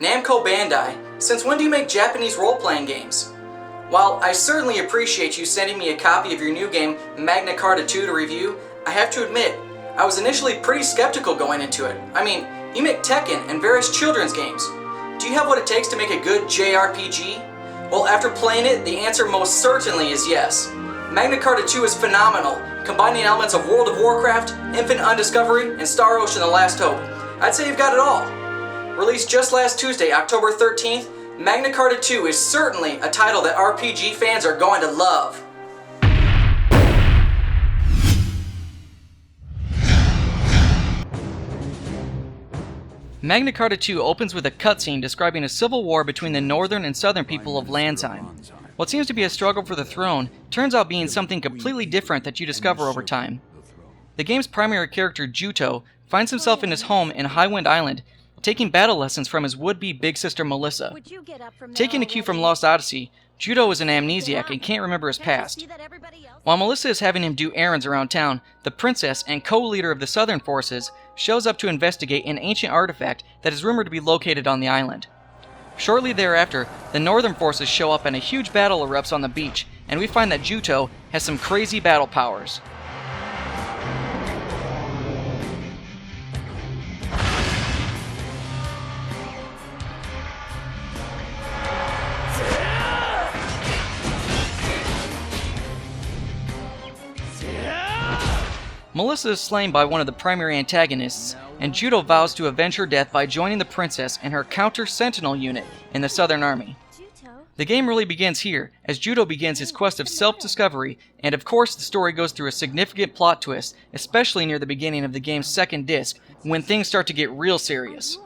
Namco Bandai, since when do you make Japanese role-playing games? While I certainly appreciate you sending me a copy of your new game, Magna Carta 2, to review, I have to admit, I was initially pretty skeptical going into it. I mean, you make Tekken and various children's games. Do you have what it takes to make a good JRPG? Well, after playing it, the answer most certainly is yes. Magna Carta 2 is phenomenal, combining elements of World of Warcraft, Infinite Undiscovery, and Star Ocean: The Last Hope. I'd say you've got it all. Released just last Tuesday, October 13th, Magna Carta 2 is certainly a title that RPG fans are going to love. Magna Carta 2 opens with a cutscene describing a civil war between the northern and southern people of Lansheim. What seems to be a struggle for the throne turns out being something completely different that you discover over time. The game's primary character, Juto, finds himself in his home in Highwind Island, taking battle lessons from his would-be big sister Melissa. Taking a cue from Lost Odyssey, Juto is an amnesiac and can't remember his past. While Melissa is having him do errands around town, the princess and co-leader of the southern forces shows up to investigate an ancient artifact that is rumored to be located on the island. Shortly thereafter, the northern forces show up and a huge battle erupts on the beach, and we find that Juto has some crazy battle powers. Melissa is slain by one of the primary antagonists, and Juto vows to avenge her death by joining the princess and her counter-sentinel unit in the Southern Army. The game really begins here, as Juto begins his quest of self-discovery, and of course the story goes through a significant plot twist, especially near the beginning of the game's second disc, when things start to get real serious.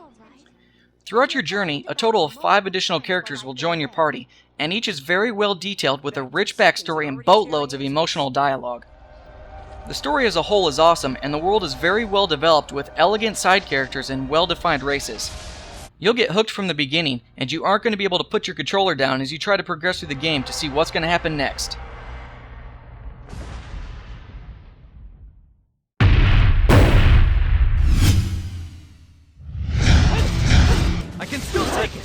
Throughout your journey, a total of 5 additional characters will join your party, and each is very well detailed with a rich backstory and boatloads of emotional dialogue. The story as a whole is awesome, and the world is very well developed with elegant side characters and well-defined races. You'll get hooked from the beginning, and you aren't going to be able to put your controller down as you try to progress through the game to see what's going to happen next. I can still take it!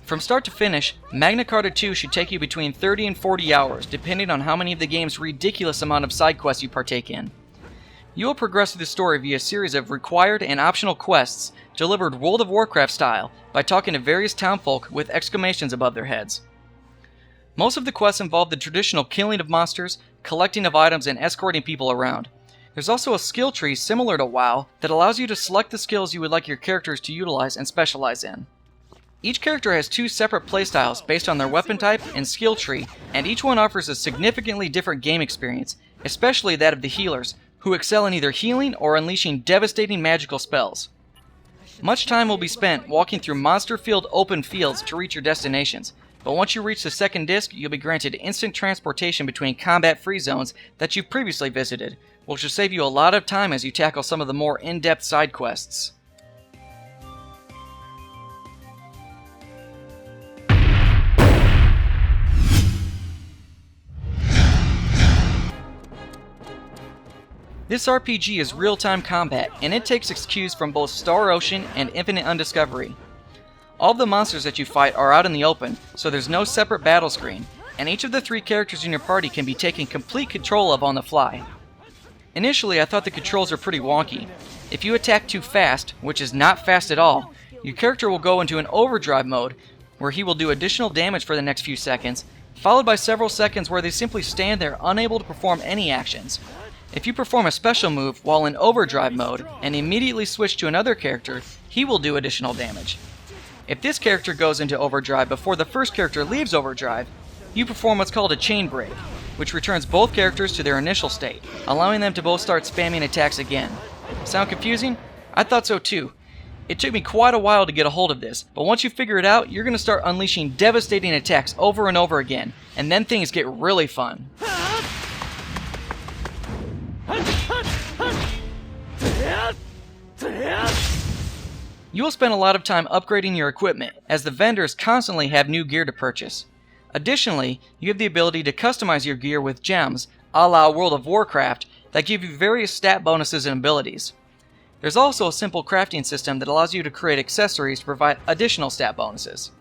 From start to finish, Magna Carta 2 should take you between 30 and 40 hours, depending on how many of the game's ridiculous amount of side quests you partake in. You will progress through the story via a series of required and optional quests delivered World of Warcraft style by talking to various townfolk with exclamations above their heads. Most of the quests involve the traditional killing of monsters, collecting of items, and escorting people around. There's also a skill tree similar to WoW that allows you to select the skills you would like your characters to utilize and specialize in. Each character has 2 separate playstyles based on their weapon type and skill tree, and each one offers a significantly different game experience, especially that of the healers, who excel in either healing or unleashing devastating magical spells. Much time will be spent walking through monster-filled open fields to reach your destinations, but once you reach the second disc, you'll be granted instant transportation between combat-free zones that you've previously visited, which will save you a lot of time as you tackle some of the more in-depth side quests. This RPG is real-time combat, and it takes its cues from both Star Ocean and Infinite Undiscovery. All of the monsters that you fight are out in the open, so there's no separate battle screen, and each of the 3 characters in your party can be taken complete control of on the fly. Initially, I thought the controls were pretty wonky. If you attack too fast, which is not fast at all, your character will go into an overdrive mode, where he will do additional damage for the next few seconds, followed by several seconds where they simply stand there unable to perform any actions. If you perform a special move while in overdrive mode and immediately switch to another character, he will do additional damage. If this character goes into overdrive before the first character leaves overdrive, you perform what's called a chain break, which returns both characters to their initial state, allowing them to both start spamming attacks again. Sound confusing? I thought so too. It took me quite a while to get a hold of this, but once you figure it out, you're going to start unleashing devastating attacks over and over again, and then things get really fun. You will spend a lot of time upgrading your equipment, as the vendors constantly have new gear to purchase. Additionally, you have the ability to customize your gear with gems, a la World of Warcraft, that give you various stat bonuses and abilities. There's also a simple crafting system that allows you to create accessories to provide additional stat bonuses.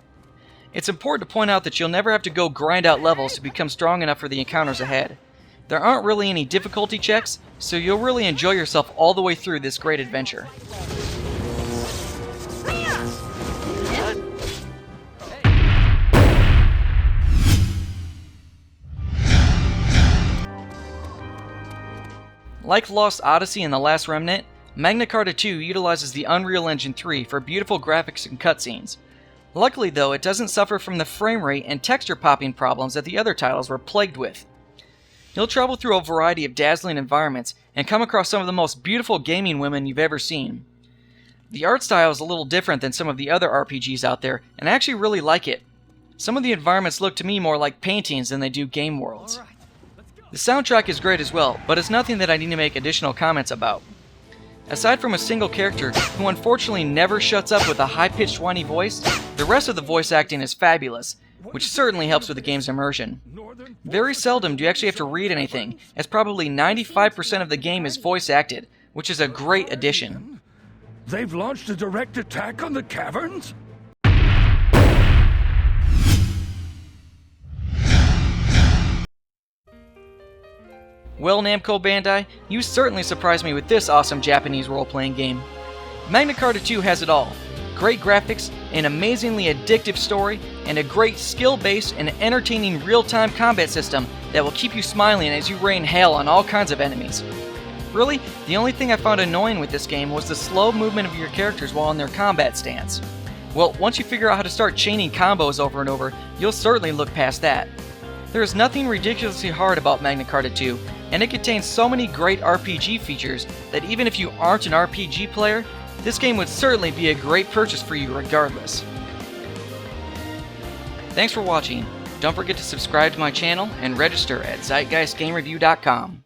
It's important to point out that you'll never have to go grind out levels to become strong enough for the encounters ahead. There aren't really any difficulty checks, so you'll really enjoy yourself all the way through this great adventure. Like Lost Odyssey and The Last Remnant, Magna Carta 2 utilizes the Unreal Engine 3 for beautiful graphics and cutscenes. Luckily though, it doesn't suffer from the frame rate and texture popping problems that the other titles were plagued with. You'll travel through a variety of dazzling environments and come across some of the most beautiful gaming women you've ever seen. The art style is a little different than some of the other RPGs out there, and I actually really like it. Some of the environments look to me more like paintings than they do game worlds. The soundtrack is great as well, but it's nothing that I need to make additional comments about. Aside from a single character, who unfortunately never shuts up with a high-pitched whiny voice, the rest of the voice acting is fabulous, which certainly helps with the game's immersion. Very seldom do you actually have to read anything, as probably 95% of the game is voice acted, which is a great addition. They've launched a direct attack on the caverns? Well, Namco Bandai, you certainly surprised me with this awesome Japanese role-playing game. Magna Carta 2 has it all. Great graphics, an amazingly addictive story, and a great skill-based and entertaining real-time combat system that will keep you smiling as you rain hell on all kinds of enemies. Really, the only thing I found annoying with this game was the slow movement of your characters while in their combat stance. Well, once you figure out how to start chaining combos over and over, you'll certainly look past that. There is nothing ridiculously hard about Magna Carta 2, and it contains so many great RPG features that even if you aren't an RPG player, this game would certainly be a great purchase for you regardless. Thanks for watching. Don't forget to subscribe to my channel and register at ZeitgeistGameReview.com.